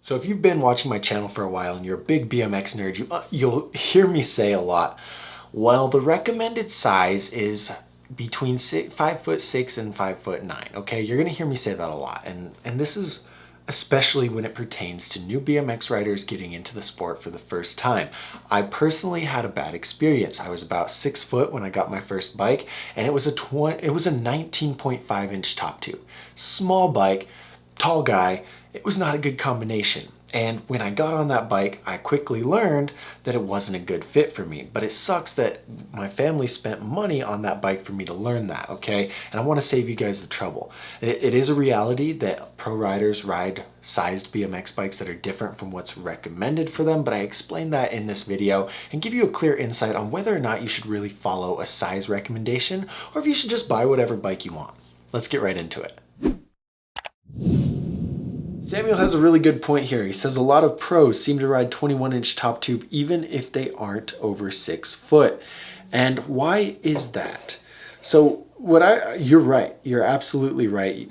So if you've been watching my channel for a while and you're a big BMX nerd, you'll hear me say a lot, well, the recommended size is between 5'6" and 5'9". Okay, you're gonna hear me say that a lot, and this is especially when it pertains to new BMX riders getting into the sport for the first time. I personally had a bad experience. I was about 6 foot when I got my first bike, and it was a 19.5-inch top tube. Small bike, tall guy. It was not a good combination. And when I got on that bike, I quickly learned that it wasn't a good fit for me. But it sucks that my family spent money on that bike for me to learn that, okay? And I want to save you guys the trouble. It is a reality that pro riders ride sized BMX bikes that are different from what's recommended for them, but I explained that in this video and give you a clear insight on whether or not you should really follow a size recommendation or if you should just buy whatever bike you want. Let's get right into it. Samuel has a really good point here. He says a lot of pros seem to ride 21-inch top tube even if they aren't over 6 foot. And why is that? So you're right. You're absolutely right.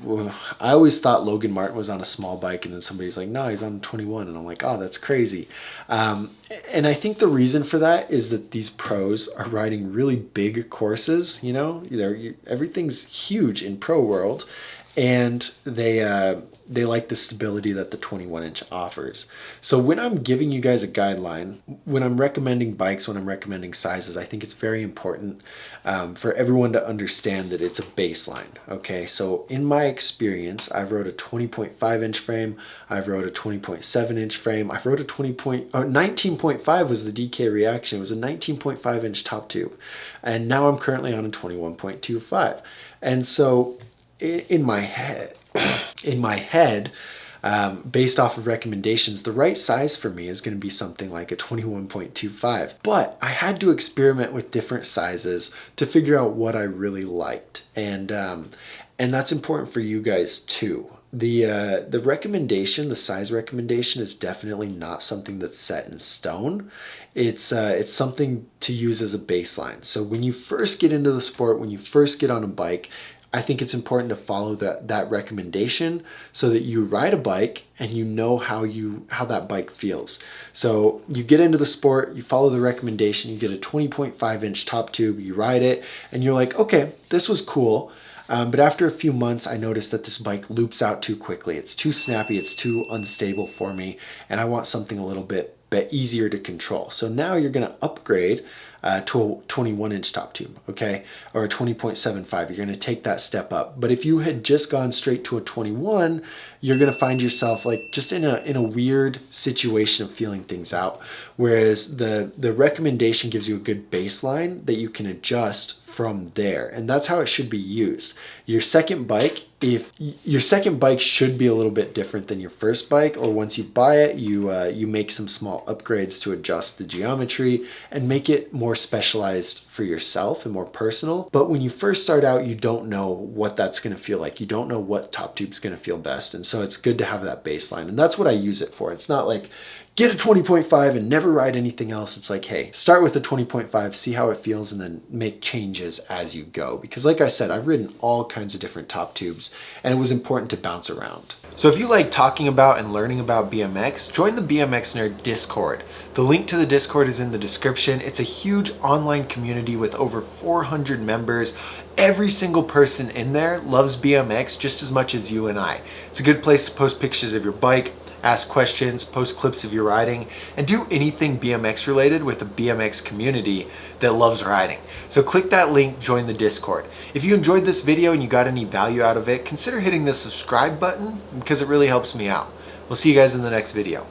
I always thought Logan Martin was on a small bike, and then somebody's like, no, he's on 21. And I'm like, oh, that's crazy. And I think the reason for that is that these pros are riding really big courses. You know, everything's huge in pro world. And they like the stability that the 21-inch offers. So when I'm giving you guys a guideline, when I'm recommending bikes, when I'm recommending sizes, I think it's very important for everyone to understand that it's a baseline, okay? So in my experience, I've rode a 20.5-inch frame, I've rode a 20.7-inch frame, I've rode a 19.5 was the DK reaction. It was a 19.5-inch top tube. And now I'm currently on a 21.25. And so in my head, based off of recommendations, the right size for me is going to be something like a 21.25. But I had to experiment with different sizes to figure out what I really liked, and that's important for you guys too. The recommendation, the size recommendation, is definitely not something that's set in stone. It's something to use as a baseline. So when you first get into the sport, when you first get on a bike, I think it's important to follow that recommendation so that you ride a bike and you know how that bike feels. So you get into the sport, you follow the recommendation, you get a 20.5-inch top tube, you ride it, and you're like, okay, this was cool. But after a few months, I noticed that this bike loops out too quickly. It's too snappy, it's too unstable for me, and I want something a little bit easier to control. So now you're gonna upgrade to a 21-inch top tube, okay? Or a 20.75, you're gonna take that step up. But if you had just gone straight to a 21, you're gonna find yourself like just in a weird situation of feeling things out. Whereas the recommendation gives you a good baseline that you can adjust from there. And that's how it should be used. Your second bike, if your second bike should be a little bit different than your first bike, or once you buy it, you make some small upgrades to adjust the geometry and make it more specialized for yourself and more personal. But when you first start out, you don't know what that's going to feel like. You don't know what top tube is going to feel best. And so it's good to have that baseline. And that's what I use it for. It's not like get a 20.5 and never ride anything else. It's like, hey, start with a 20.5, see how it feels, and then make changes as you go. Because like I said, I've ridden all kinds of different top tubes, and it was important to bounce around. So if you like talking about and learning about BMX, join the BMX Nerd Discord. The link to the Discord is in the description. It's a huge online community with over 400 members. Every single person in there loves BMX just as much as you and I. It's a good place to post pictures of your bike, ask questions, post clips of your riding, and do anything BMX related with a BMX community that loves riding. So click that link, join the Discord. If you enjoyed this video and you got any value out of it, consider hitting the subscribe button because it really helps me out. We'll see you guys in the next video.